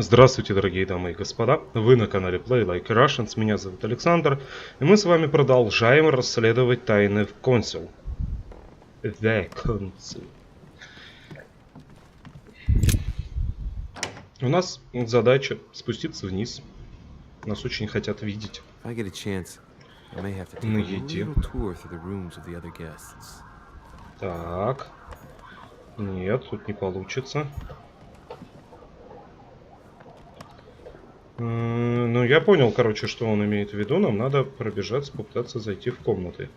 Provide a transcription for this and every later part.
Здравствуйте, дорогие дамы и господа, вы на канале Playlikearussians, меня зовут Александр, и мы с вами продолжаем расследовать тайны в Council. Council. У нас задача спуститься вниз, нас очень хотят видеть. На еде. Так, нет, тут не получится. Ну, я понял, короче, что он имеет в виду. Нам надо пробежаться, попытаться зайти в комнаты.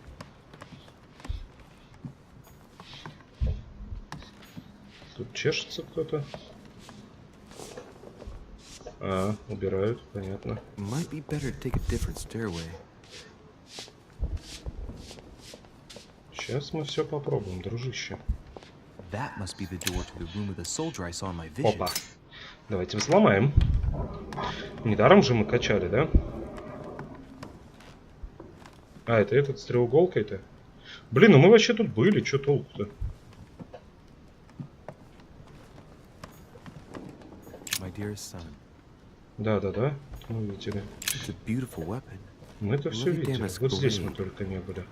Тут чешется кто-то. А, убирают, понятно. Сейчас мы все попробуем, дружище. Опа. Давайте взломаем. Недаром же мы качали, да? А, это этот с треуголкой-то? Блин, ну мы вообще тут были, что толку-то? Да-да-да, мы видели. Мы это все видели. Вот здесь мы только не были.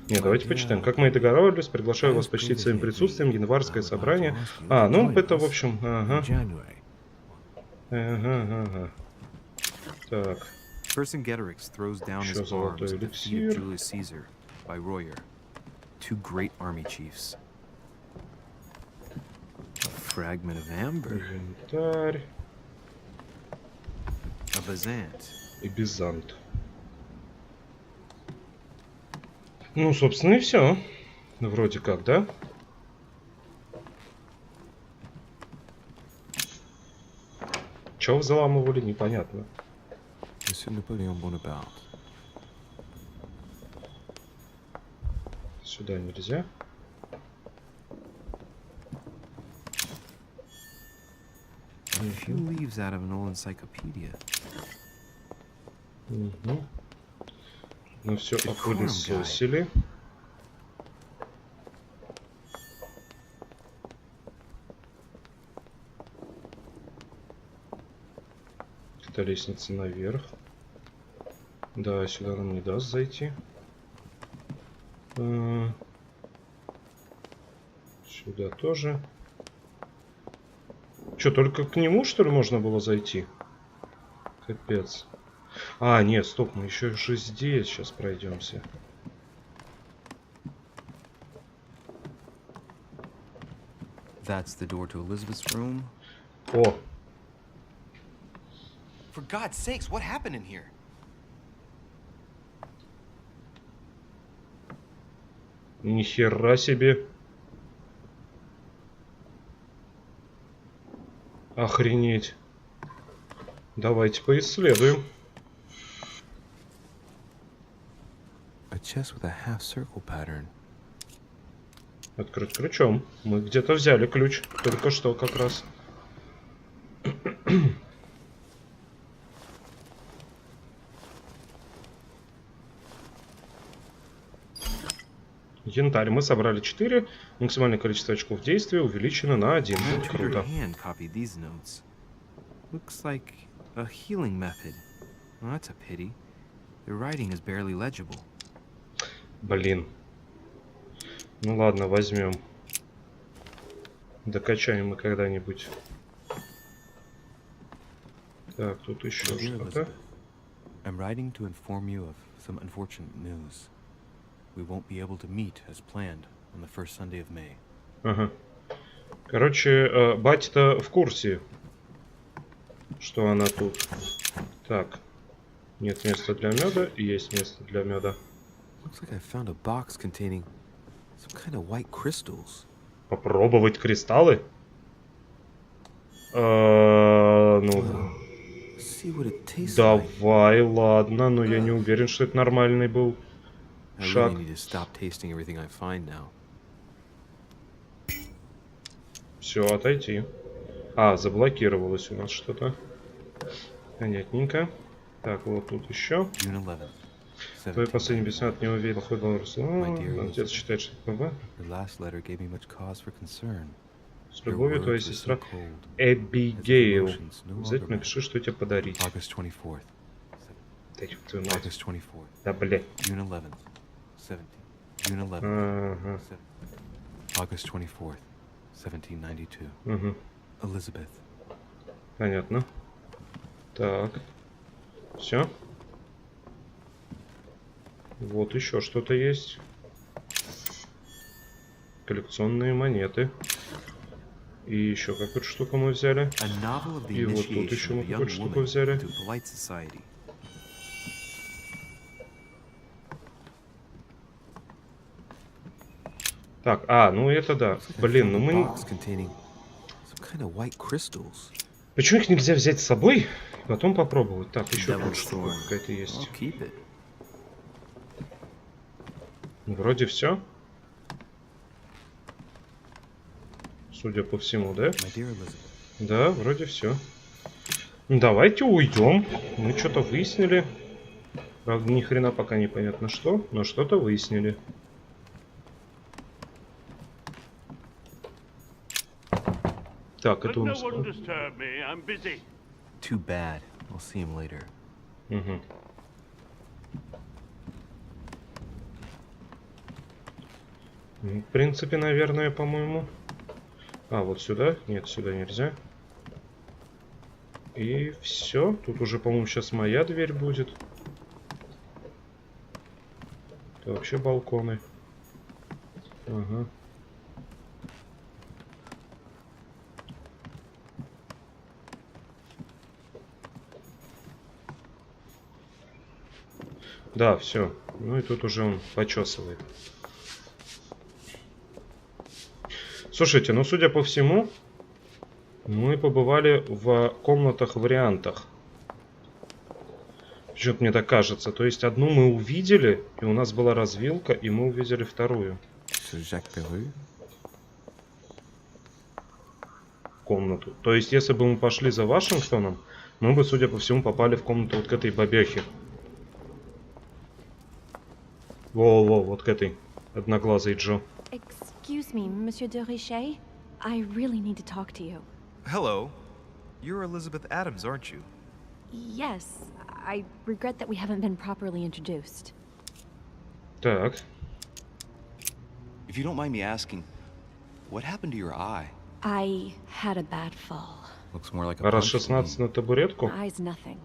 Нет, давайте почитаем. Как мы и договаривались, приглашаю вас почтить своим присутствием январское собрание. А, ну это в общем, ага. Ага. Так. Еще золотой эликсир. Инвентарь. И Бизант. Ну, собственно, и все. Вроде как, да? Чё взламывали, непонятно. Сюда нельзя. Угу. Ну все, опылесосили. Это лестница наверх. Да, сюда нам не даст зайти. Сюда тоже. Что, только к нему, что ли, можно было зайти? Капец. А, нет, стоп, мы еще же здесь сейчас пройдемся. О! For God's sakes, what happened in here? Ни хера себе. Охренеть. Давайте поисследуем. Открыть ключом. Мы где-то взяли ключ. Только что как раз. Янтарь. Мы собрали 4. Максимальное количество очков действия увеличено на 1. Это круто. Блин. Ну ладно, возьмем. Докачаем мы когда-нибудь. Так, тут еще что-то. Ага. Короче, батя-то в курсе, что она тут. Так. Нет места для меда, есть место для меда. Попробовать кристаллы? Ну. Давай, ладно, но я не уверен, что это нормальный был шаг. Все, отойти. А, заблокировалось у нас что-то. Понятненько. Так, вот тут еще. Твой последний письмо от него видел ход доллара. Отец считает, что это ПВ. С любовью, твоя сестра Эбигейл. Обязательно напиши, что тебе подарить. Да, твою мать. Да, бля. Ага. Угу. Понятно. Так. Все. Вот еще что-то есть. Коллекционные монеты. И еще какую-то штуку мы взяли. И вот тут еще мы какую-то штуку взяли. Так, ну это да. Блин, ну мы... Почему их нельзя взять с собой и потом попробовать? Так, еще тут штука какая-то есть. Вроде все. Судя по всему, да? Да, вроде все. Давайте уйдем. Мы что-то выяснили. Правда, ни хрена пока непонятно что, но что-то выяснили. Так, это у нас... Угу. В принципе, наверное, по-моему. Вот сюда? Нет, сюда нельзя. И все. Тут уже, по-моему, сейчас моя дверь будет. Это вообще балконы. Ага. Да, все. Ну и тут уже он почесывает. Слушайте, ну судя по всему, мы побывали в комнатах-вариантах. Почему-то мне так кажется. То есть одну мы увидели, и у нас была развилка, и мы увидели вторую комнату. То есть если бы мы пошли за Вашингтоном, мы бы, судя по всему, попали в комнату вот к этой бабехе. Во-во, вот к этой одноглазой Джо. Excuse me, Monsieur de Richet. I really need to talk to you. Hello. You're Elizabeth Adams, aren't you? Yes. I regret that we haven't been properly introduced. Так. If you don't mind me asking, what happened to your eye? I had a bad fall. Looks more like a Раз punch to me. 16 на табуретку. My eye's nothing.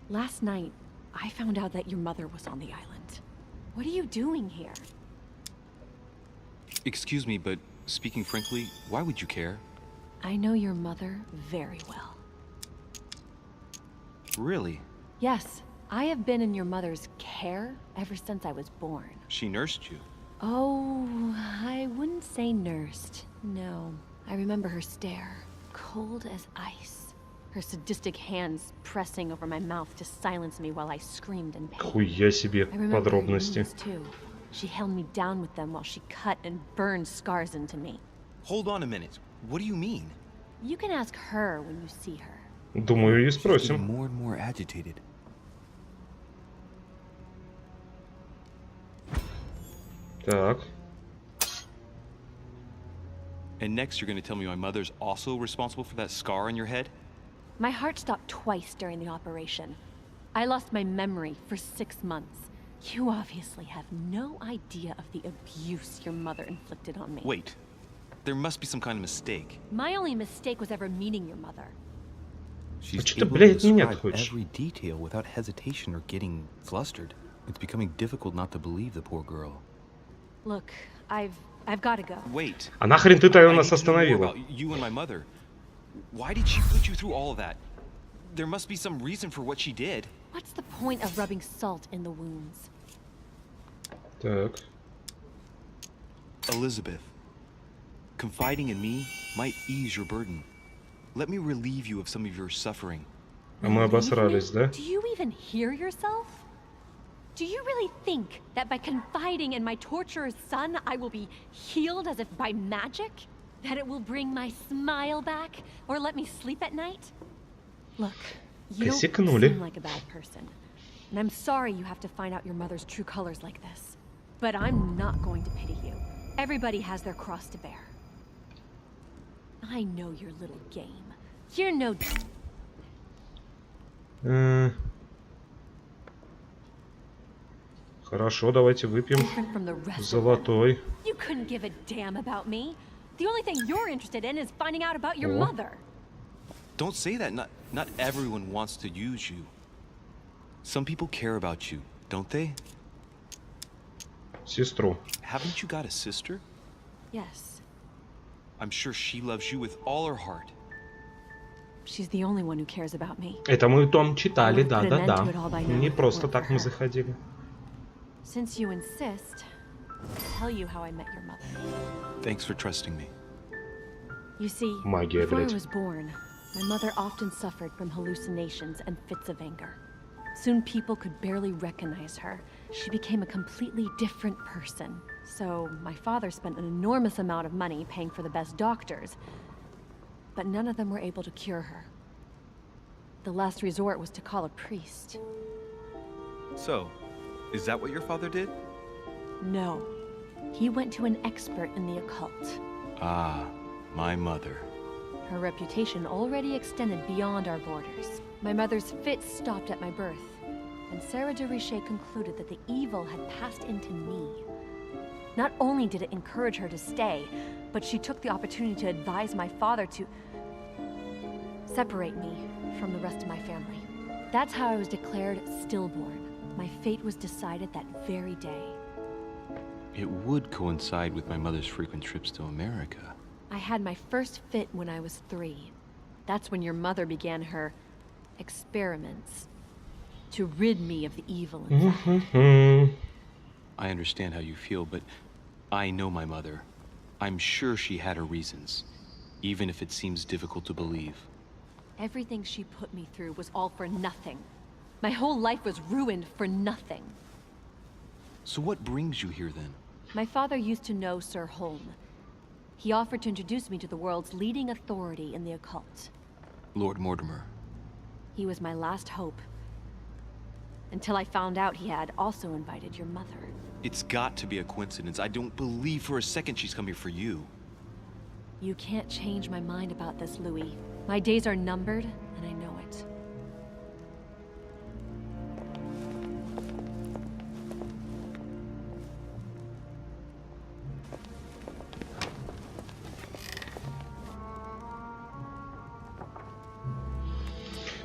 Last night, I found out that your mother was on the island. What are you doing here? Excuse me, but speaking frankly, why would you care? I know your mother very well. Really? Yes, I have been in your mother's care ever since I was born. She nursed you? Oh, I wouldn't say nursed. No, I remember her stare, cold as ice. Her sadistic hands pressing over my mouth to silence me while I screamed in pain. Хуя себе I remember her подробности. knees too. She held me down with them while she cut and burned scars into me. Hold on a minute. What do you mean? You can ask her when you see her. Думаю, и She's getting спросим. more and more agitated. Так. And next you're going to tell me my mother's also responsible for that scar on your head? My heart stopped twice during the operation. I lost my memory for 6 months. You obviously have no idea of the abuse your mother inflicted on me. Wait. There must be some kind of mistake. My only mistake was ever meeting your mother. She's что ты, able to блядь, меня describe хочешь? every detail without hesitation or getting flustered. It's becoming difficult not to believe the poor girl. Look, I've got to go. Wait. А нахрен ты тогда I нас need to know more остановила? about you and my mother. Why did she put you through all of that? There must be some reason for what she did. What's the point of rubbing salt in the wounds? Так. Elizabeth, confiding in me might ease your burden. Let me relieve you of some of your suffering. А мы обосрались, да? Do you even hear yourself? Do you really think that by confiding in my torturer's son, I will be healed as if by magic? That it will bring my smile back or let me sleep at night? Look, you don't seem like a bad person. And I'm sorry you have to find out your mother's true colors like this. But I'm not going to pity you. Everybody has their cross to bear. I know your little game. You're no... Хорошо, давайте выпьем золотой. You couldn't give a damn about me. The only thing you're interested in is finding out about your mother. Don't say that. Not everyone wants to use you. Some people care about you, don't they? Сестру. Haven't you got a sister? Yes. I'm sure she loves you with all her heart. She's the only one who cares about me. Это мы там читали, да. Не просто так мы заходили. Since you insist, I'll tell you how I met your mother. Thanks for trusting me. You see, Магия, before I блядь. was born, my mother often suffered from hallucinations and fits of anger. Soon people could barely recognize her. She became a completely different person. So my father spent an enormous amount of money paying for the best doctors, but none of them were able to cure her. The last resort was to call a priest. So, is that what your father did? No. He went to an expert in the occult. Ah, my mother. Her reputation already extended beyond our borders. My mother's fits stopped at my birth, and Sarah de Richet concluded that the evil had passed into me. Not only did it encourage her to stay, but she took the opportunity to advise my father to separate me from the rest of my family. That's how I was declared stillborn. My fate was decided that very day. It would coincide with my mother's frequent trips to America. I had my first fit when I was 3. That's when your mother began her experiments to rid me of the evil inside. I understand how you feel, but I know my mother. I'm sure she had her reasons, even if it seems difficult to believe. Everything she put me through was all for nothing. My whole life was ruined for nothing. So what brings you here then? My father used to know Sir Holm. He offered to introduce me to the world's leading authority in the occult. Lord Mortimer. He was my last hope. Until I found out he had also invited your mother. It's got to be a coincidence. I don't believe for a second she's come here for you. You can't change my mind about this, Louis. My days are numbered, and I know it.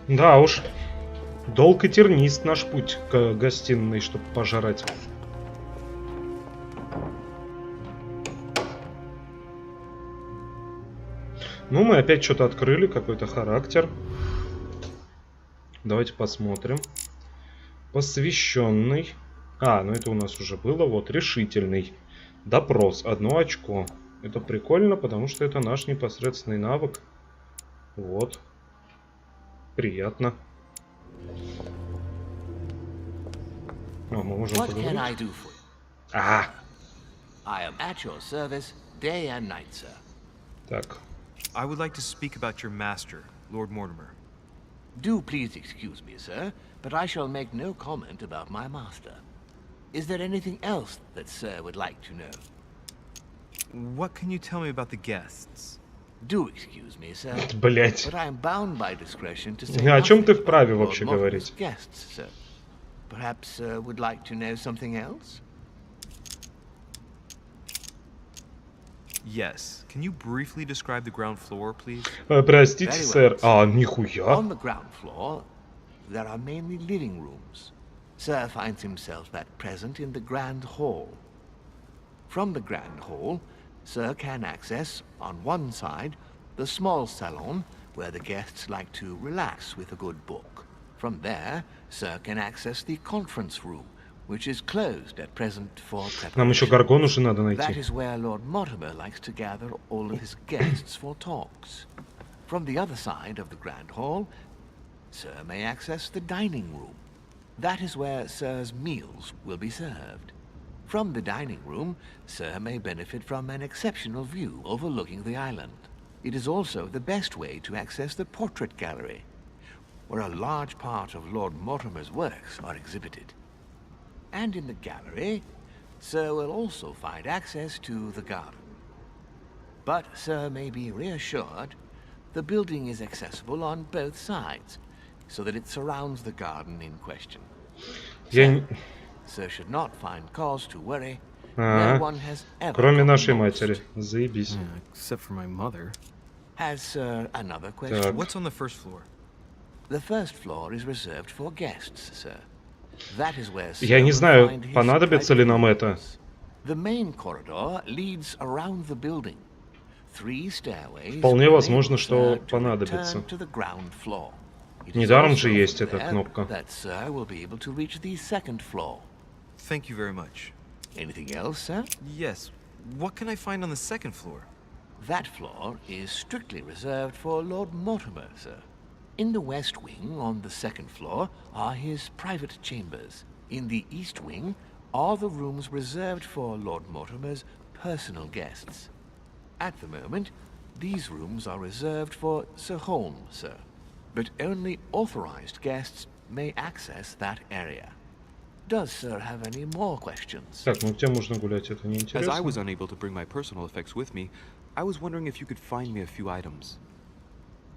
Да уж. Долг и тернист наш путь к гостиной, чтобы пожрать. Ну, мы опять что-то открыли, какой-то характер. Давайте посмотрим. Посвященный. А, ну это у нас уже было. Вот, решительный. Допрос. 1 очко. Это прикольно, потому что это наш непосредственный навык. Вот. Приятно. О, мы можем поговорить. А. Так. I would like to speak about your master, Lord Mortimer. Do please excuse me, sir, but I shall make no comment about my master. Is there anything else that sir would like to know? What can you tell me about the guests? Do excuse me, sir, Блять. but I am bound by discretion to say О чем ты nothing вправе about вообще Lord говорить? Mortimer's guests, sir. Perhaps sir would like to know something else? Yes. Can you briefly describe the ground floor, please? Простите, Very well, сэр. А, On нихуя. the ground floor, there are mainly living rooms. Sir finds himself at present in the Grand Hall. From the Grand Hall, Sir can access, on one side, the small salon, where the guests like to relax with a good book. From there, Sir can access the conference room, which is closed at present for Нам еще preparation. Гаргону же надо That найти. is where Lord Mortimer likes to gather all of his guests for talks. From the other side of the Grand Hall, Sir may access the dining room. That is where Sir's meals will be served. From the dining room, Sir may benefit from an exceptional view overlooking the island. It is also the best way to access the portrait gallery, where a large part of Lord Mortimer's works are exhibited. And in the gallery, Sir will also find access to the garden. But Sir may be reassured, the building is accessible on both sides, so that it surrounds the garden in question. Sir should not find cause to worry. No one has ever Кроме нашей gotten lost. матери. Заебись. Except for my mother. Has Sir another question? What's on the first floor? The first floor is reserved for guests, sir. That is where Я не Sir will знаю, find his понадобится ли нам это. rooms. The main corridor leads around the building. 3 stairways Вполне will возможно, enable что Sir to понадобится. return to the ground floor. It is Недаром also же есть from эта there кнопка. that Sir will be able to reach the second floor. Thank you very much. Anything else, sir? Yes. What can I find on the second floor? That floor is strictly reserved for Lord Mortimer, sir. In the west wing, on the second floor, are his private chambers. In the east wing are the rooms reserved for Lord Mortimer's personal guests. At the moment, these rooms are reserved for Sir Holmes, sir. But only authorized guests may access that area. Does Sir have any more questions? Так, ну где можно гулять, это As I неинтересно. was unable to bring my personal effects with me, I was wondering if you could find me a few items.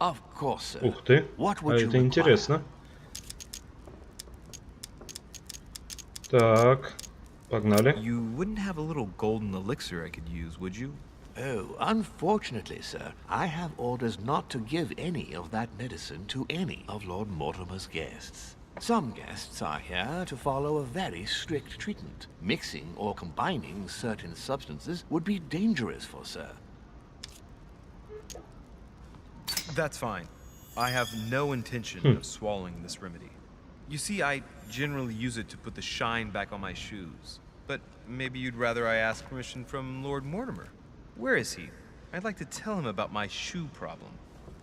Of course, sir. Ух ты, What а would you это require? интересно. Так, погнали. You wouldn't have a little golden elixir I could use, would you? Oh, unfortunately, sir, I have orders not to give any of that medicine to any of Lord Mortimer's guests. Some guests are here to follow a very strict treatment. Mixing or combining certain substances would be dangerous for Sir. That's fine. I have no intention of swallowing this remedy. You see, I generally use it to put the shine back on my shoes. But maybe you'd rather I ask permission from Lord Mortimer. Where is he? I'd like to tell him about my shoe problem.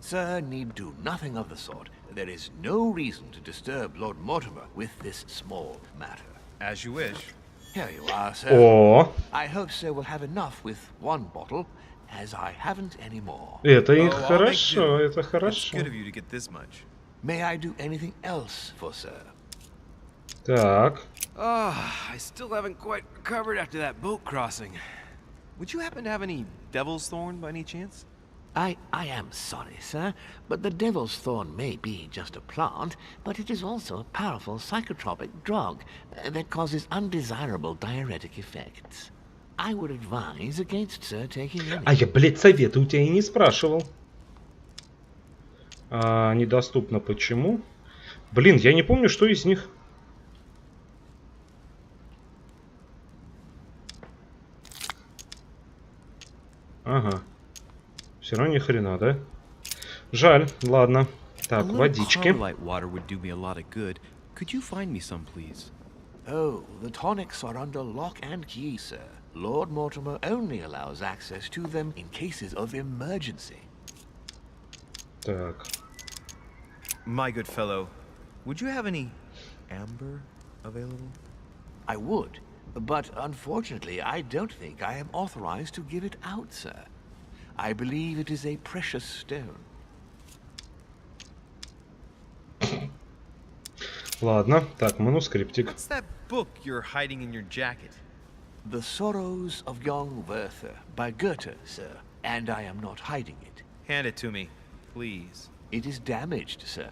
Sir need do nothing of the sort. There is no reason to disturb Lord Mortimer with this small matter. As you wish. Here you are, sir. О, I hope Sir will have enough with one bottle, as I haven't any more. это и Oh, I'll make хорошо, do. это It's хорошо. good of you to get this much. May I do anything else for Sir? Так, I still haven't quite recovered after that boat crossing. Would you happen to have any devil's thorn by any chance? I am sorry, sir, but the devil's thorn may be just a plant, but it is also a powerful psychotropic drug that causes undesirable diuretic effects. I would advise against Sir taking any. а я, блядь, советы у тебя и не спрашивал. Недоступно почему? Блин, я не помню, что из них. Ага. Все равно ни хрена, да? Жаль, ладно. Так, водички. Light water would do me a lot of good. Could you find me some, please? Oh, the tonics are under lock and key, sir. Lord Mortimer only allows access to them in cases of emergency. Так. My good fellow, would you have any amber available? I would, but unfortunately I don't think I am authorized to give it out, sir. I believe it is a precious stone. Ладно, так, манускриптик. What's that book you're hiding in your jacket? The Sorrows of Young Werther by Goethe, sir, and I am not hiding it. Hand it to me, please. It is damaged, sir.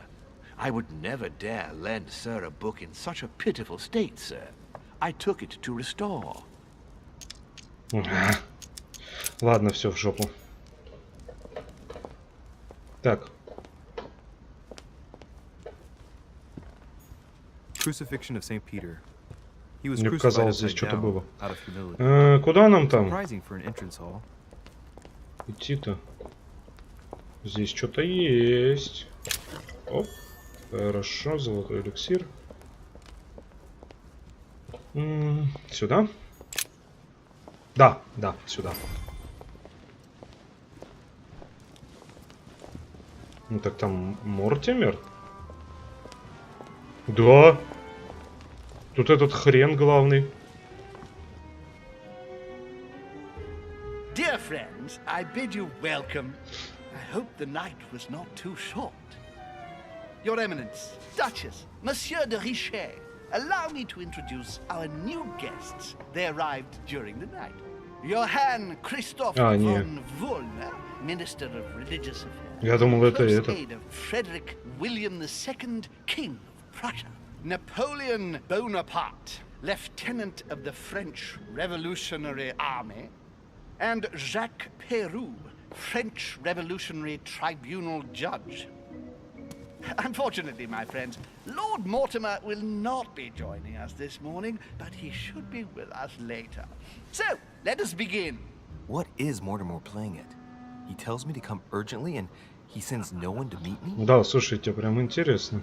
I would never dare lend Sir a book in such a pitiful state, sir. I took it to restore. Ладно, все в жопу. Так. Crucifixion of St. Peter. He was Мне crucified показалось, здесь upside что-то down, было. out of humility. Куда нам там Surprising for an entrance hall. идти-то? Здесь что-то есть. Оп. Хорошо, золотой эликсир. Сюда? Да, да, сюда. Ну так там Мортимер? Да. Тут этот хрен главный. Dear friends, I bid you welcome. I hope the night was not too short. Your Eminence, Duchess, Monsieur de Richet, allow me to introduce our new guests. They arrived during the night. Johann Christoph А, не. von Wollner, Minister of Religious Affairs. Я думал, это Close это. aide of Frederick William II, King of Prussia. Napoleon Bonaparte, Lieutenant of the French Revolutionary Army. And Jacques Peroux, French Revolutionary Tribunal Judge. Unfortunately, my friends, Lord Mortimer will not be joining us this morning, but he should be with us later. So, let us begin. What is Mortimer playing at? He tells me to come urgently and he sends no one to meet me? Да, слушайте, прям интересно.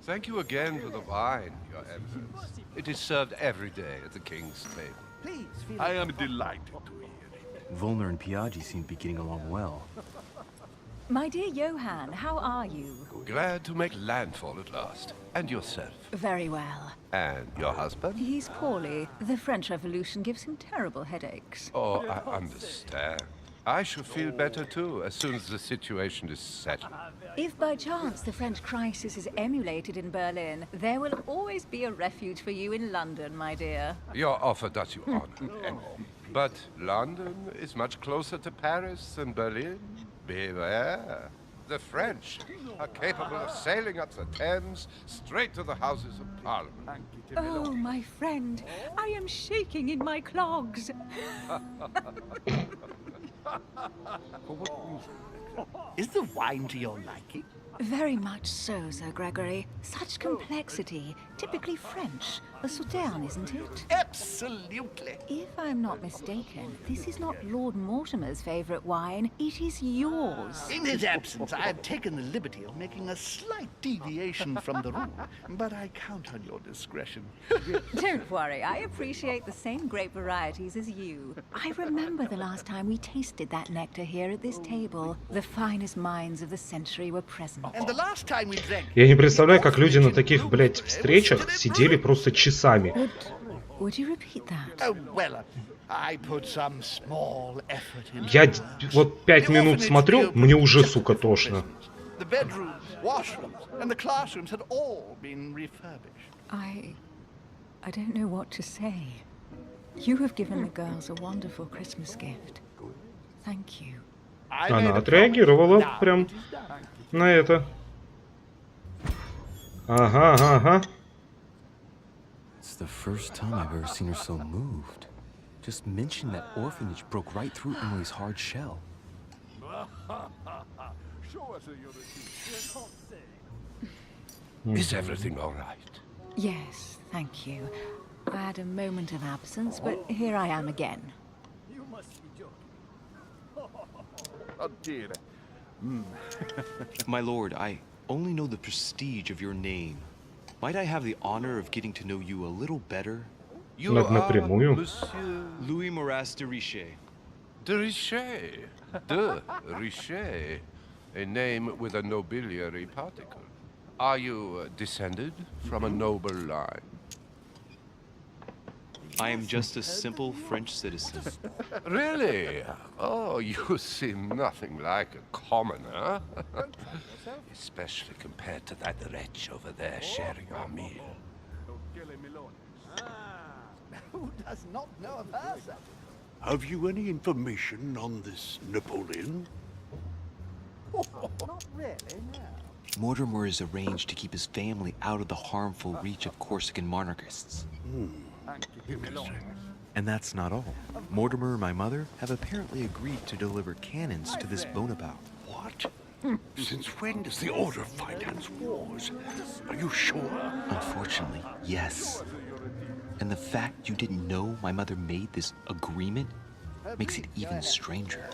Thank you again for the wine, Your Eminence. It is served every day at the King's table. Please feel I am delighted to hear it. Volner and Piaggi seem to be getting along well. My dear Johann, how are you? Glad to make landfall at last. And yourself? Very well. And your husband? He's poorly. The French Revolution gives him terrible headaches. Oh, I understand. I shall feel better too, as soon as the situation is settled. If by chance the French crisis is emulated in Berlin, there will always be a refuge for you in London, my dear. Your offer does you honor. But London is much closer to Paris than Berlin. Beware. The French are capable of sailing up the Thames straight to the Houses of Parliament. Oh, my friend, I am shaking in my clogs. Is the wine to your liking? Very much so, Sir Gregory. Such complexity. Typically French. A Sauternes, isn't it? Absolutely. If I'm not mistaken, this is not Lord Mortimer's favourite wine. It is yours. In his absence, I have taken the liberty of making a slight deviation from the rule, but I count on your discretion. Don't worry, I appreciate the same grape varieties as you. I remember the last time we tasted that nectar here at this table. The finest minds of the century were present. And the last time we drank, Я не представляю, как люди на таких, блядь, встречах сидели просто часами. Would you repeat that? oh well, I put some small effort into Я вот 5 минут смотрю, мне уже, сука, тошно. The bedrooms, washrooms, and the classrooms had all been refurbished. I don't know what to say. You have given the girls a wonderful Christmas gift. Thank you. I made Она a promise. отреагировала Now прям it is done. на это. Ага, ага, ага. It's the first time I've ever seen her so moved. Just mention that orphanage broke right through Emily's hard shell. Is everything all right? Yes, thank you. I had a moment of absence, but here I am again. Oh, dear. My lord, I only know the prestige of your name. Might I have the honor of getting to know you a little better? You Над are напрямую. Monsieur Louis Moras de Richet. de Richet. De Richet. A name with a nobiliary particle. Are you descended from a noble line? I am just a simple French citizen. Really? Oh, you seem nothing like a commoner. Especially compared to that wretch over there sharing our meal. Who does not know of her, sir? Have you any information on this Napoleon? Not really, no. Mortimer is arranged to keep his family out of the harmful reach of Corsican monarchists. And that's not all. Mortimer and my mother have apparently agreed to deliver cannons to this Bonaparte. What? Since when does the Order finance wars? Are you sure? Unfortunately, yes. And the fact you didn't know my mother made this agreement makes it even stranger.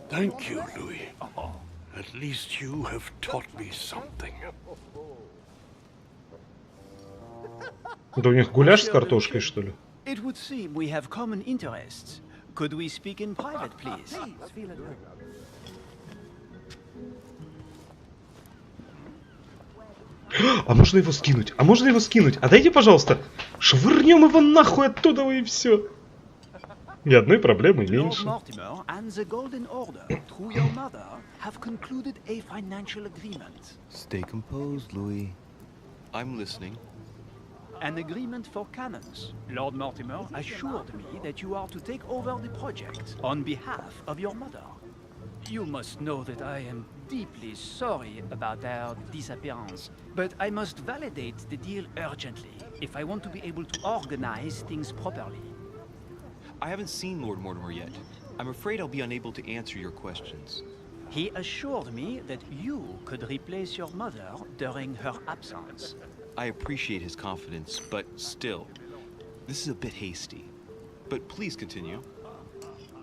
Thank you, Louis. At least you have taught me something. Это у них гуляш с картошкой, что ли? It would seem we have common interests. Could we speak in private, please? Please, feel at home. А можно его скинуть? А можно его скинуть? А дайте, пожалуйста, швырнем его нахуй оттуда и все. Ни одной проблемы Lord меньше. Mortimer and the Golden Order, through your mother, have concluded a financial agreement. Stay composed, Louis. I'm listening. an agreement for cannons. Lord Mortimer assured me that you are to take over the project on behalf of your mother. You must know that I am deeply sorry about their disappearance, but I must validate the deal urgently if I want to be able to organize things properly. I haven't seen Lord Mortimer yet. I'm afraid I'll be unable to answer your questions. He assured me that you could replace your mother during her absence. I appreciate his confidence, but still, this is a bit hasty. But please continue.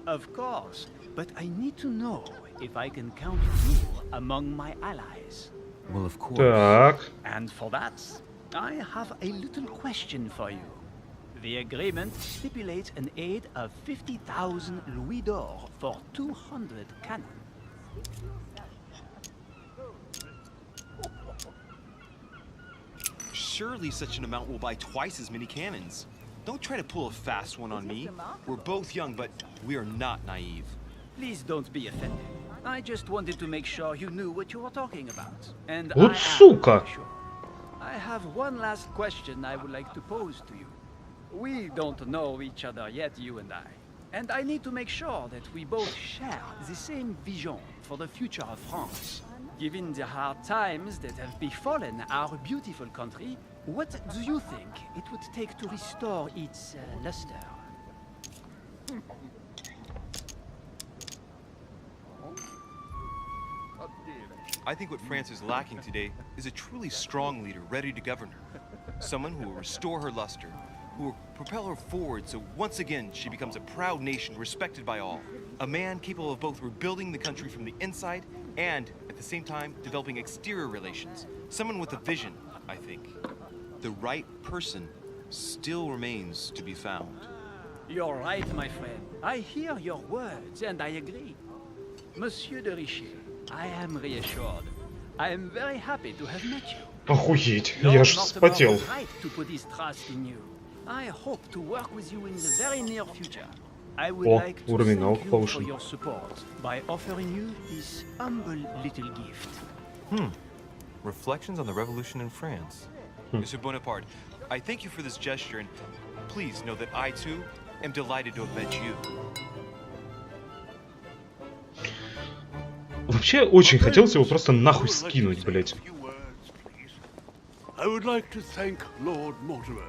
Of course, but I need to know if I can count you among my allies. Well, of course. Так. And for that, I have a little question for you. The agreement stipulates an aid of 50,000 louis d'or for 200 cannon. Surely such an amount will buy twice as many cannons. Don't try to pull a fast one on me. We're both young, but we are not naive. Please don't be offended. I just wanted to make sure you knew what you were talking about. And Вот I am сука. sure. I have one last question I would like to pose to you. We don't know each other yet, you and I. And I need to make sure that we both share the same vision for the future of France. Given the hard times that have befallen our beautiful country, what do you think it would take to restore its luster? I think what France is lacking today is a truly strong leader ready to govern her. Someone who will restore her luster, who will propel her forward so once again she becomes a proud nation respected by all. A man capable of both rebuilding the country from the inside and, at the same time, developing exterior relations. Someone with a vision, I think. The right person still remains to be found. You're right, my friend. I hear your words and I agree. Monsieur de Richet, I am reassured. I am very happy to have met you. Охуеть, я ж вспотел. Right to put his trust in you. I hope to work with you in the very near future. I would like to уровень thank новых you повышен. for your support by offering you this humble little gift. Reflections on the Revolution in France. Monsieur Bonaparte, I thank you for this gesture, and please know that I too am delighted to have met you. Вообще очень хотелось его просто нахуй скинуть, блять. I would like to thank Lord Mortimer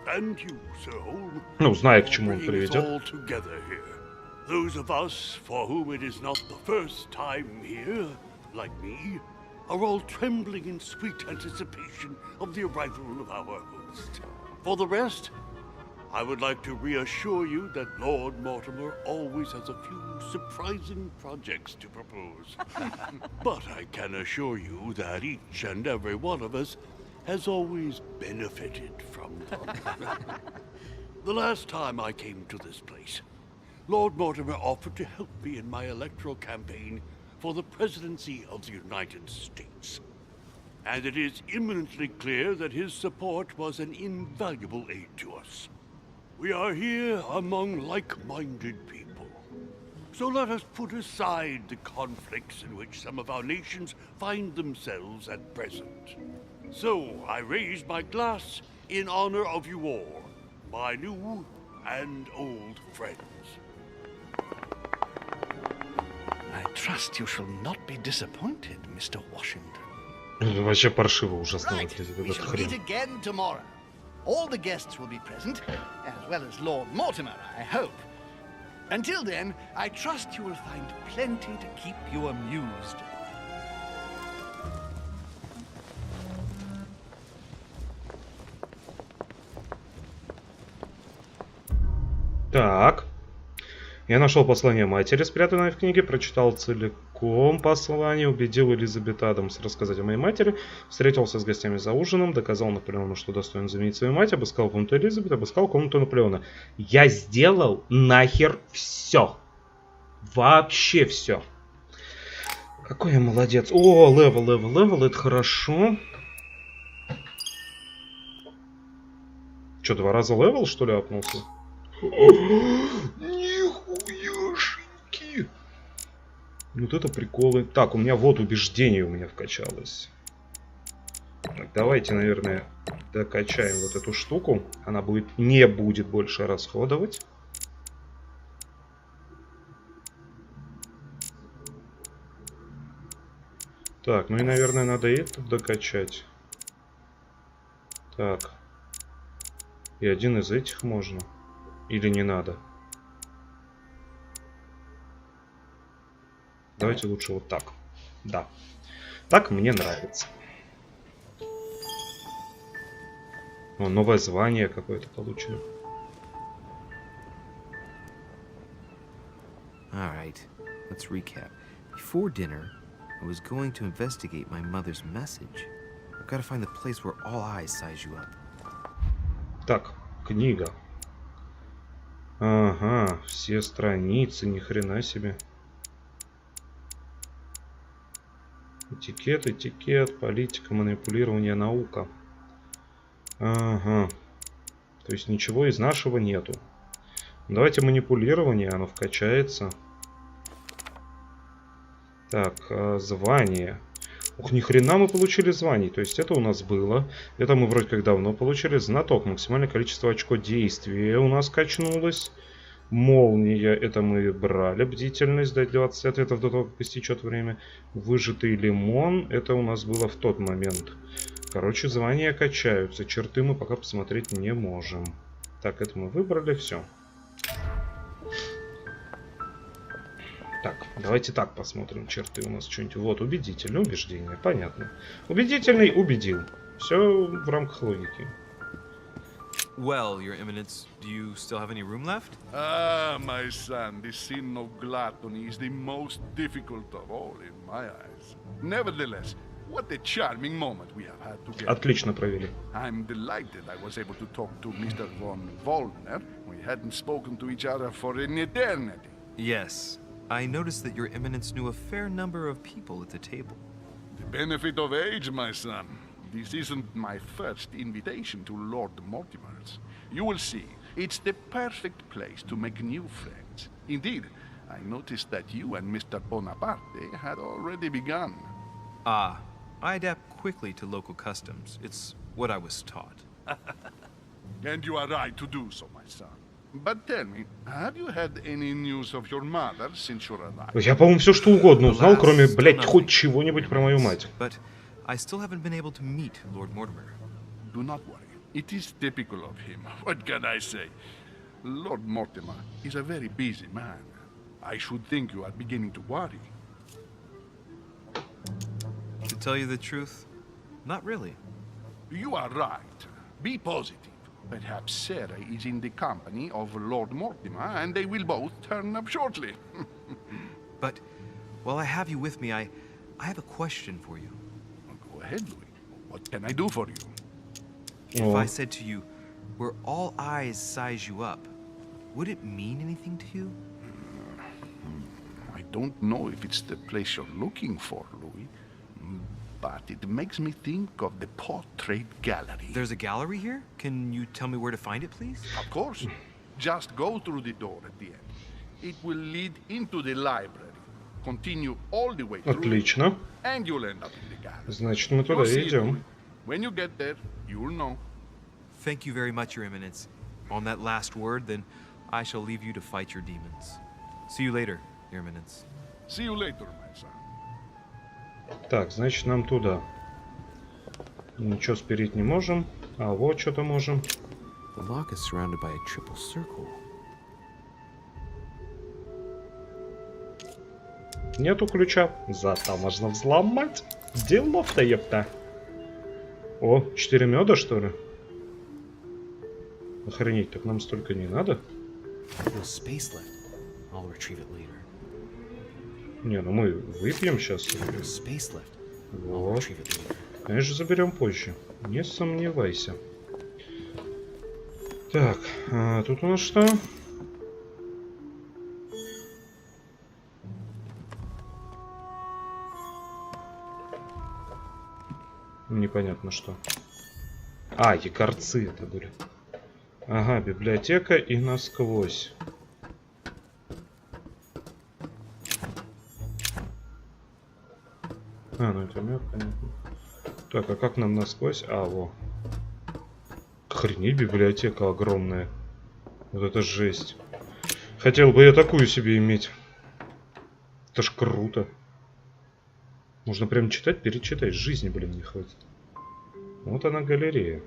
and you, Sir Holm, Ну, зная, к чему он for bringing us приведет. all together here. Those of us for whom it is not the first time here, like me, are all trembling in sweet anticipation of the arrival of our host. For the rest, I would like to reassure you that Lord Mortimer always has a few surprising projects to propose. But I can assure you that each and every one of us has always benefited from them. The last time I came to this place, Lord Mortimer offered to help me in my electoral campaign for the presidency of the United States. And it is imminently clear that his support was an invaluable aid to us. We are here among like-minded people. So let us put aside the conflicts in which some of our nations find themselves at present. So I raise my glass in honor of you all, my new and old friends. I trust you shall not be disappointed, Mr. Washington. Вообще паршиво ужасно Right, выглядит we этот shall хрен. meet again tomorrow. All the guests will be present, as well as Lord Mortimer, I hope. Until then, I trust you will find plenty to keep you amused. Так. Я нашел послание матери, спрятанное в книге, прочитал целиком послание, убедил Элизабет Адамс рассказать о моей матери, встретился с гостями за ужином, доказал Наполеону, что достоин заменить свою мать, обыскал комнату Элизабет, обыскал комнату Наполеона. Я сделал нахер все. Вообще все. Какой я молодец. О, левел, это хорошо. Что, 2 раза левел, что ли, апнулся? Нихуяшеньки. Вот это приколы. Так, у меня вот убеждение у меня вкачалось. Так, давайте, наверное, докачаем вот эту штуку. Она не будет больше расходовать. Так, ну и, наверное, надо это докачать. Так. И один из этих можно. Или не надо? Давайте лучше вот так. Да. Так мне нравится. О, новое звание какое-то получено. Alright, let's recap. Before dinner, I was going to investigate my mother's message. I've got to find the place where all eyes size you up. Так, книга. Ага, все страницы, ни хрена себе. Этикет, политика, манипулирование, наука. Ага. То есть ничего из нашего нету. Давайте манипулирование, оно вкачается. Так, звание. Ух, ни хрена мы получили званий. То есть это у нас было. Это мы вроде как давно получили. Знаток. Максимальное количество очко действия у нас качнулось. Молния. Это мы брали. Бдительность. Дать 20 ответов до того, как истечет время. Выжатый лимон. Это у нас было в тот момент. Короче, звания качаются. Черты мы пока посмотреть не можем. Так, это мы выбрали. Все. Так, давайте так посмотрим черты у нас что-нибудь. Вот, убедительный, убеждение, понятно. Убедительный убедил. Все в рамках логики. Well, Your Eminence, do you still have any room left? Ah, my son, the sin of gluttony is the most difficult of all in my eyes. Nevertheless, what a charming moment we have had together. Отлично провели. I'm delighted I was able to talk to Mr. von Wollner. We hadn't spoken to each other for an eternity. Yes. I noticed that Your Eminence knew a fair number of people at the table. The benefit of age, my son. This isn't my first invitation to Lord Mortimer's. You will see, it's the perfect place to make new friends. Indeed, I noticed that you and Mr. Bonaparte had already begun. Ah, I adapt quickly to local customs. It's what I was taught. And you are right to do so, my son. But tell me, have you had any news of your mother since your arrival? Я, по-моему, все что угодно узнал, кроме, блядь, хоть чего-нибудь про мою мать. But I still haven't been able to meet Lord Mortimer. Do not worry. It is typical of him. What can I say? Lord Mortimer is a very busy man. I should think you are beginning to worry. To tell you the truth, not really. You are right. Be positive. Perhaps Sarah is in the company of Lord Mortimer, and they will both turn up shortly. But while I have you with me, I have a question for you. Go ahead, Louis. What can I do for you? If I said to you, where all eyes size you up, would it mean anything to you? I don't know if it's the place you're looking for, Louis, but it makes me think of the portrait gallery. There's a gallery here? Can you tell me where to find it, please? Of course. Just go through the door at the end. It will lead into the library. Continue all the way through. Отлично. And you'll end up in the gallery. Значит, мы туда идем. When you get there, you'll know. Thank you very much, Your Eminence. On that last word, then, I shall leave you to fight your demons. See you later, Your Eminence. See you later, my son. Так, значит, нам туда. Ничего спереть не можем. А вот что-то можем. The lock is surrounded by a triple circle. Нету ключа. Зато можно взломать. Делов-то, епта. О, 4 меда, что ли? Охренеть, так нам столько не надо. Не, ну мы выпьем сейчас. Вот. Конечно, заберем позже. Не сомневайся. Так, а тут у нас что? Непонятно что. А, якорцы это были. Ага, библиотека и насквозь. А, ну это мед, понятно. Так, а как нам насквозь? А, во. Охренеть, библиотека огромная. Вот это жесть. Хотел бы я такую себе иметь. Это ж круто. Можно прям читать, перечитать. Жизни, блин, не хватит. Вот она, галерея.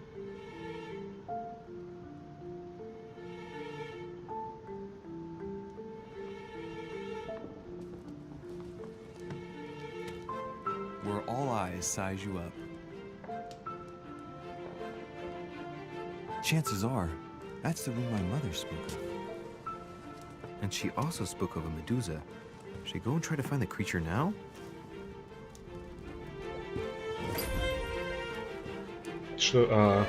Where all eyes size you up. Chances are, that's the room my mother spoke of. And she also spoke of a Medusa. Should I go and try to find the creature now? Что?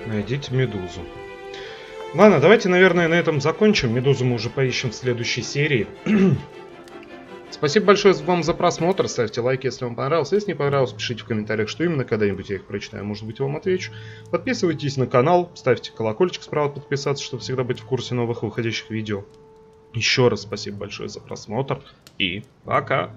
Найдите Медузу. Ладно, давайте, наверное, на этом закончим. Медузу мы уже поищем в следующей серии. Спасибо большое вам за просмотр. Ставьте лайки, если вам понравилось. Если не понравилось, пишите в комментариях, что именно. Когда-нибудь я их прочитаю, может быть, вам отвечу. Подписывайтесь на канал, ставьте колокольчик справа подписаться, чтобы всегда быть в курсе новых выходящих видео. Еще раз спасибо большое за просмотр и пока!